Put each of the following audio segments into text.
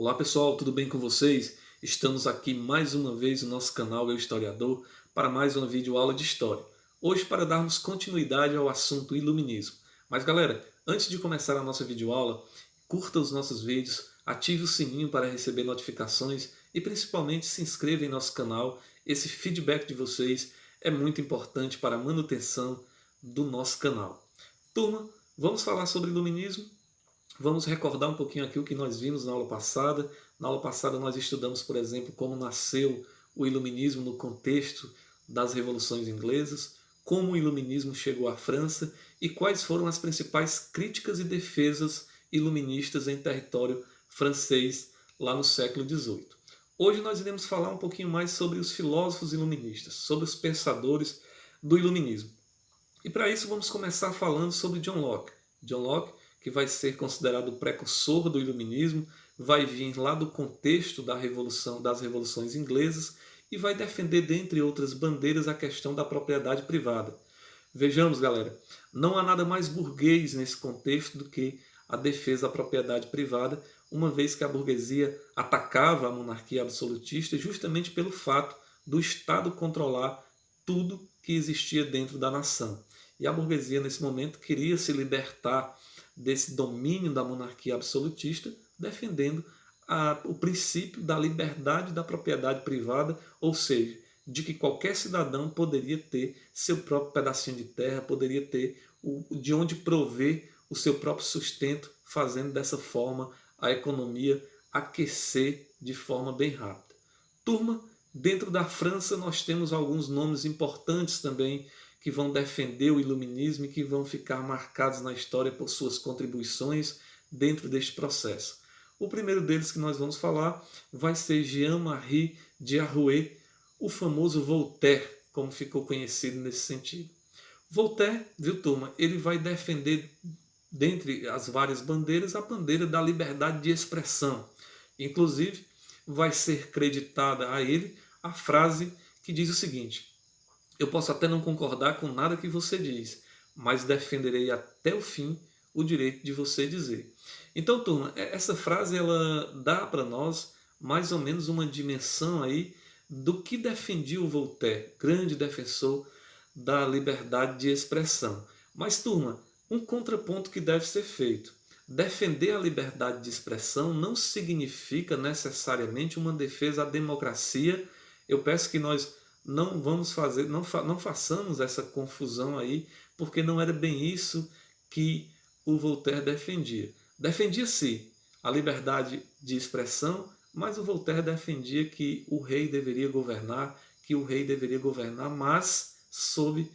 Olá pessoal, tudo bem com vocês? Estamos aqui mais uma vez no nosso canal Eu Historiador para mais uma videoaula de História. Hoje para darmos continuidade ao assunto Iluminismo. Mas galera, antes de começar a nossa videoaula, curta os nossos vídeos, ative o sininho para receber notificações e principalmente se inscreva em nosso canal. Esse feedback de vocês é muito importante para a manutenção do nosso canal. Turma, vamos falar sobre Iluminismo? Vamos recordar um pouquinho aqui o que nós vimos na aula passada. Na aula passada nós estudamos, por exemplo, como nasceu o Iluminismo no contexto das revoluções inglesas, como o Iluminismo chegou à França e quais foram as principais críticas e defesas iluministas em território francês lá no século XVIII. Hoje nós iremos falar um pouquinho mais sobre os filósofos iluministas, sobre os pensadores do Iluminismo. E para isso vamos começar falando sobre John Locke. John Locke, que vai ser considerado o precursor do Iluminismo, vai vir lá do contexto da revolução, das revoluções inglesas e vai defender, dentre outras bandeiras, a questão da propriedade privada. Vejamos, galera, não há nada mais burguês nesse contexto do que a defesa da propriedade privada, uma vez que a burguesia atacava a monarquia absolutista justamente pelo fato do Estado controlar tudo que existia dentro da nação. E a burguesia, nesse momento, queria se libertar desse domínio da monarquia absolutista, defendendo o princípio da liberdade da propriedade privada, ou seja, de que qualquer cidadão poderia ter seu próprio pedacinho de terra, poderia ter de onde prover o seu próprio sustento, fazendo dessa forma a economia aquecer de forma bem rápida. Turma, dentro da França nós temos alguns nomes importantes também que vão defender o iluminismo e que vão ficar marcados na história por suas contribuições dentro deste processo. O primeiro deles que nós vamos falar vai ser Jean-Marie Diarrouet, o famoso Voltaire, como ficou conhecido nesse sentido. Voltaire, viu turma, ele vai defender, dentre as várias bandeiras, a bandeira da liberdade de expressão. Inclusive, vai ser creditada a ele a frase que diz o seguinte: eu posso até não concordar com nada que você diz, mas defenderei até o fim o direito de você dizer. Então, turma, essa frase ela dá para nós mais ou menos uma dimensão aí do que defendia o Voltaire, grande defensor da liberdade de expressão. Mas, turma, um contraponto que deve ser feito. Defender a liberdade de expressão não significa necessariamente uma defesa à democracia. Eu peço que nós não vamos fazer, não façamos essa confusão aí, porque não era bem isso que o Voltaire defendia. Defendia-se a liberdade de expressão, mas o Voltaire defendia que o rei deveria governar, mas sob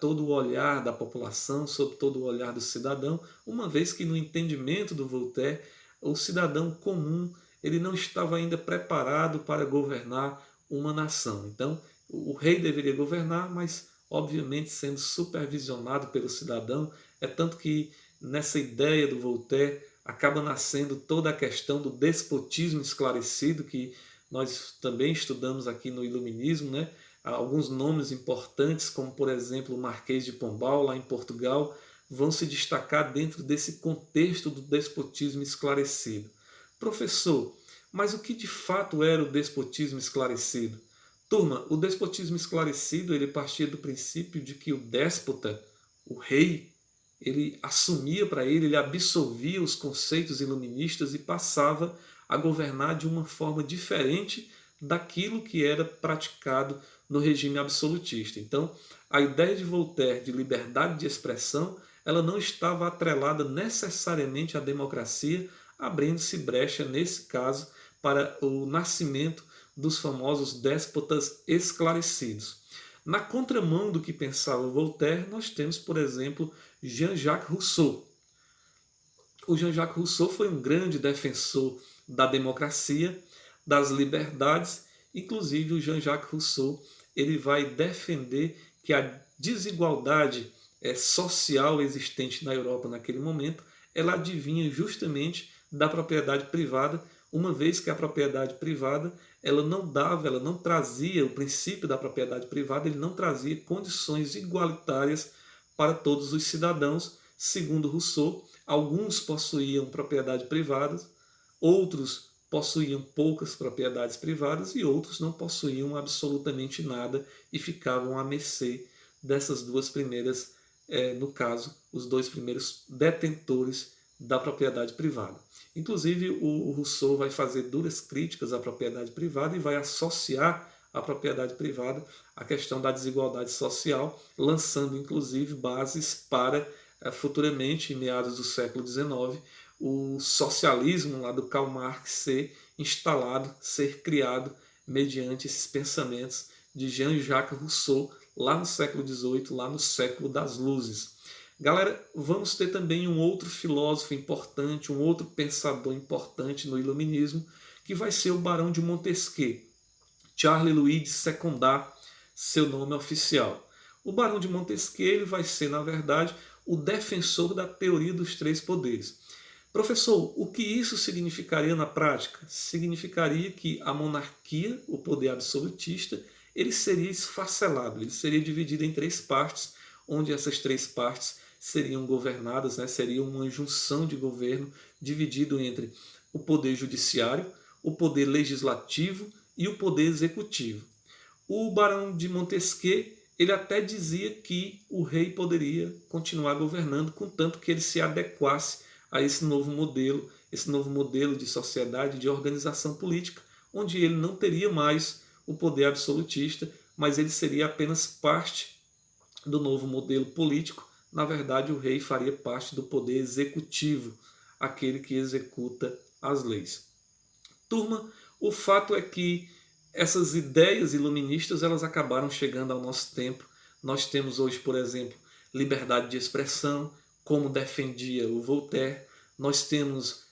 todo o olhar da população, sob todo o olhar do cidadão, uma vez que no entendimento do Voltaire, o cidadão comum ele não estava ainda preparado para governar uma nação. Então, o rei deveria governar, mas obviamente sendo supervisionado pelo cidadão. É tanto que nessa ideia do Voltaire acaba nascendo toda a questão do despotismo esclarecido, que nós também estudamos aqui no Iluminismo, né? Alguns nomes importantes, como por exemplo o Marquês de Pombal, lá em Portugal, vão se destacar dentro desse contexto do despotismo esclarecido. Professor, mas o que de fato era o despotismo esclarecido? Turma, o despotismo esclarecido ele partia do princípio de que o déspota, o rei, ele assumia para ele absolvia os conceitos iluministas e passava a governar de uma forma diferente daquilo que era praticado no regime absolutista. Então, a ideia de Voltaire de liberdade de expressão, ela não estava atrelada necessariamente à democracia, abrindo-se brecha, nesse caso, para o nascimento dos famosos déspotas esclarecidos. Na contramão do que pensava Voltaire, nós temos, por exemplo, Jean-Jacques Rousseau. O Jean-Jacques Rousseau foi um grande defensor da democracia, das liberdades. Inclusive, o Jean-Jacques Rousseau ele vai defender que a desigualdade social existente na Europa naquele momento, ela advinha justamente da propriedade privada, uma vez que a propriedade privada ela não trazia o princípio da propriedade privada, ele não trazia condições igualitárias para todos os cidadãos. Segundo Rousseau, alguns possuíam propriedade privada, outros possuíam poucas propriedades privadas e outros não possuíam absolutamente nada e ficavam à mercê dessas duas primeiras, no caso, os dois primeiros detentores da propriedade privada. Inclusive, o Rousseau vai fazer duras críticas à propriedade privada e vai associar à propriedade privada a questão da desigualdade social, lançando inclusive bases para futuramente, em meados do século XIX, o socialismo lá do Karl Marx ser instalado, ser criado mediante esses pensamentos de Jean-Jacques Rousseau lá no século XVIII, lá no século das luzes. Galera, vamos ter também um outro filósofo importante, um outro pensador importante no iluminismo, que vai ser o Barão de Montesquieu, Charles Louis de Secondat, seu nome oficial. O Barão de Montesquieu ele vai ser, na verdade, o defensor da teoria dos três poderes. Professor, o que isso significaria na prática? Significaria que a monarquia, o poder absolutista, ele seria esfacelado, ele seria dividido em três partes, onde essas três partes seriam governadas, né, seria uma junção de governo dividido entre o poder judiciário, o poder legislativo e o poder executivo. O Barão de Montesquieu ele até dizia que o rei poderia continuar governando, contanto que ele se adequasse a esse novo modelo de sociedade, de organização política, onde ele não teria mais o poder absolutista, mas ele seria apenas parte do novo modelo político. Na verdade, o rei faria parte do poder executivo, aquele que executa as leis. Turma, o fato é que essas ideias iluministas elas acabaram chegando ao nosso tempo. Nós temos hoje, por exemplo, liberdade de expressão, como defendia o Voltaire. Nós temos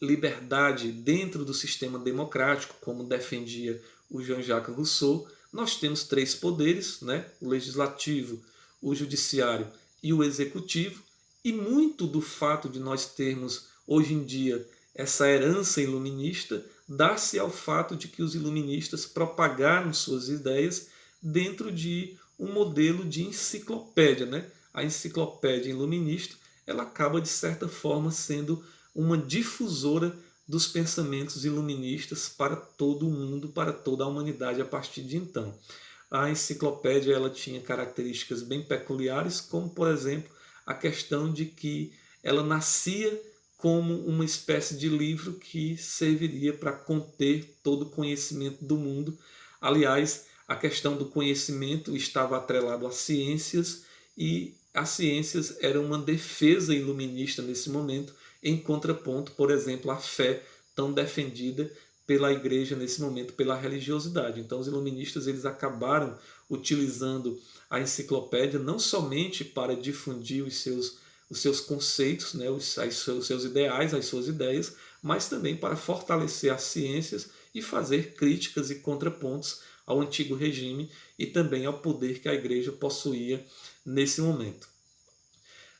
liberdade dentro do sistema democrático, como defendia o Jean-Jacques Rousseau. Nós temos três poderes, né? O legislativo, o judiciário e o executivo. E muito do fato de nós termos hoje em dia essa herança iluminista dá-se ao fato de que os iluministas propagaram suas ideias dentro de um modelo de enciclopédia, né? A enciclopédia iluminista ela acaba de certa forma sendo uma difusora dos pensamentos iluministas para todo o mundo, para toda a humanidade a partir de então. A enciclopédia ela tinha características bem peculiares, como por exemplo a questão de que ela nascia como uma espécie de livro que serviria para conter todo o conhecimento do mundo. Aliás, a questão do conhecimento estava atrelado às ciências e as ciências eram uma defesa iluminista nesse momento, em contraponto, por exemplo, à fé tão defendida pela igreja nesse momento, pela religiosidade. Então os iluministas eles acabaram utilizando a enciclopédia não somente para difundir os seus conceitos, né, os seus ideais, as suas ideias, mas também para fortalecer as ciências e fazer críticas e contrapontos ao antigo regime e também ao poder que a igreja possuía nesse momento.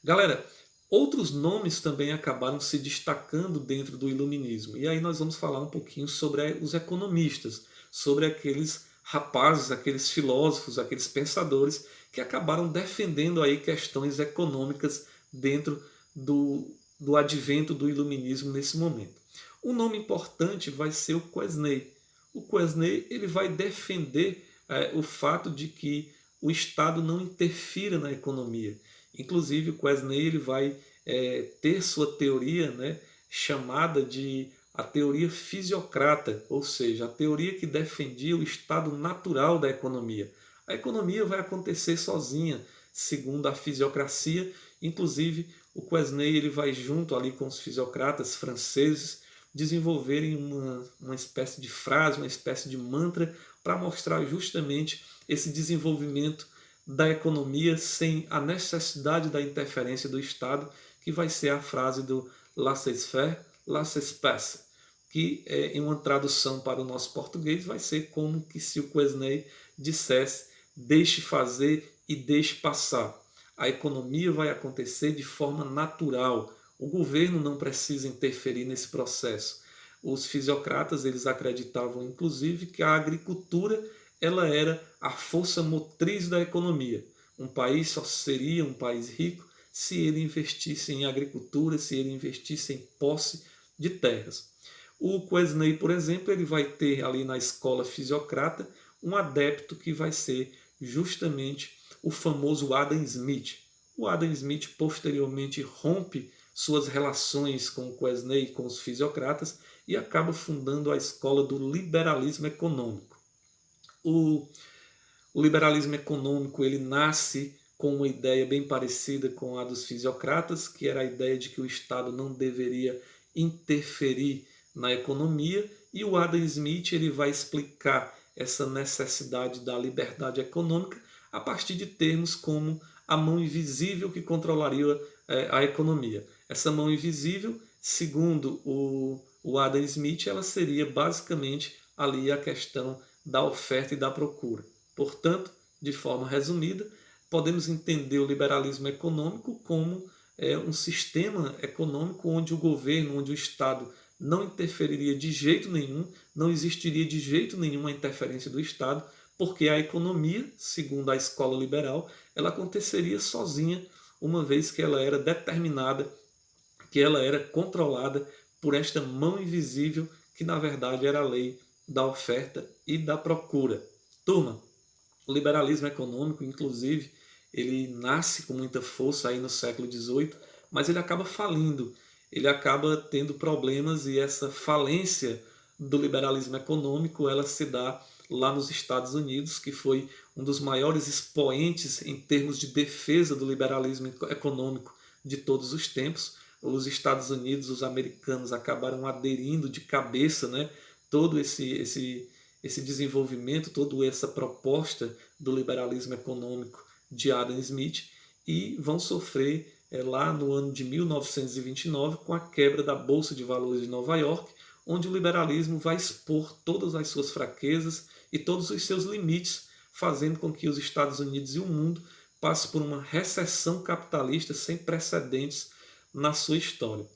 Galera, outros nomes também acabaram se destacando dentro do iluminismo. E aí nós vamos falar um pouquinho sobre os economistas, sobre aqueles rapazes, aqueles filósofos, aqueles pensadores que acabaram defendendo aí questões econômicas dentro do advento do iluminismo nesse momento. Um nome importante vai ser o Quesnay. O Quesnay ele vai defender o fato de que o Estado não interfira na economia. Inclusive o Quesnay ele vai ter sua teoria, né, chamada de a teoria fisiocrata, ou seja, a teoria que defendia o estado natural da economia. A economia vai acontecer sozinha, segundo a fisiocracia. Inclusive o Quesnay ele vai junto ali com os fisiocratas franceses desenvolverem uma espécie de frase, uma espécie de mantra para mostrar justamente esse desenvolvimento da economia sem a necessidade da interferência do Estado, que vai ser a frase do laissez-faire, laissez-passer, que em uma tradução para o nosso português vai ser como que se o Quesnay dissesse deixe fazer e deixe passar. A economia vai acontecer de forma natural. O governo não precisa interferir nesse processo. Os fisiocratas eles acreditavam inclusive que a agricultura ela era a força motriz da economia. Um país só seria um país rico se ele investisse em agricultura, se ele investisse em posse de terras. O Quesnay, por exemplo, ele vai ter ali na escola fisiocrata um adepto que vai ser justamente o famoso Adam Smith. O Adam Smith posteriormente rompe suas relações com o Quesnay, com os fisiocratas, e acaba fundando a escola do liberalismo econômico. O liberalismo econômico ele nasce com uma ideia bem parecida com a dos fisiocratas, que era a ideia de que o Estado não deveria interferir na economia, e o Adam Smith ele vai explicar essa necessidade da liberdade econômica a partir de termos como a mão invisível que controlaria a economia. Essa mão invisível, segundo o Adam Smith, ela seria basicamente ali a questão da oferta e da procura. Portanto, de forma resumida, podemos entender o liberalismo econômico como um sistema econômico onde o governo, onde o Estado não interferiria de jeito nenhum, não existiria de jeito nenhum a interferência do Estado, porque a economia, segundo a escola liberal, ela aconteceria sozinha, uma vez que ela era determinada, que ela era controlada por esta mão invisível, que na verdade era a lei da oferta e da procura. Turma, o liberalismo econômico, inclusive, ele nasce com muita força aí no século XVIII, mas ele acaba falindo, ele acaba tendo problemas, e essa falência do liberalismo econômico ela se dá lá nos Estados Unidos, que foi um dos maiores expoentes em termos de defesa do liberalismo econômico de todos os tempos. Os Estados Unidos, os americanos acabaram aderindo de cabeça, né, todo esse desenvolvimento, toda essa proposta do liberalismo econômico de Adam Smith, e vão sofrer lá no ano de 1929 com a quebra da Bolsa de Valores de Nova York, onde o liberalismo vai expor todas as suas fraquezas e todos os seus limites, fazendo com que os Estados Unidos e o mundo passem por uma recessão capitalista sem precedentes na sua história.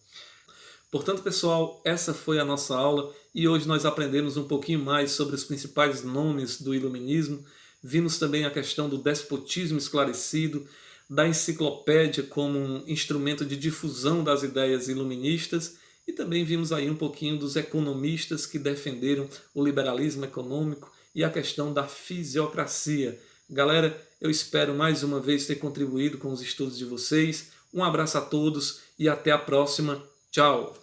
Portanto, pessoal, essa foi a nossa aula, e hoje nós aprendemos um pouquinho mais sobre os principais nomes do iluminismo. Vimos também a questão do despotismo esclarecido, da enciclopédia como um instrumento de difusão das ideias iluministas, e também vimos aí um pouquinho dos economistas que defenderam o liberalismo econômico e a questão da fisiocracia. Galera, eu espero mais uma vez ter contribuído com os estudos de vocês. Um abraço a todos e até a próxima. Tchau!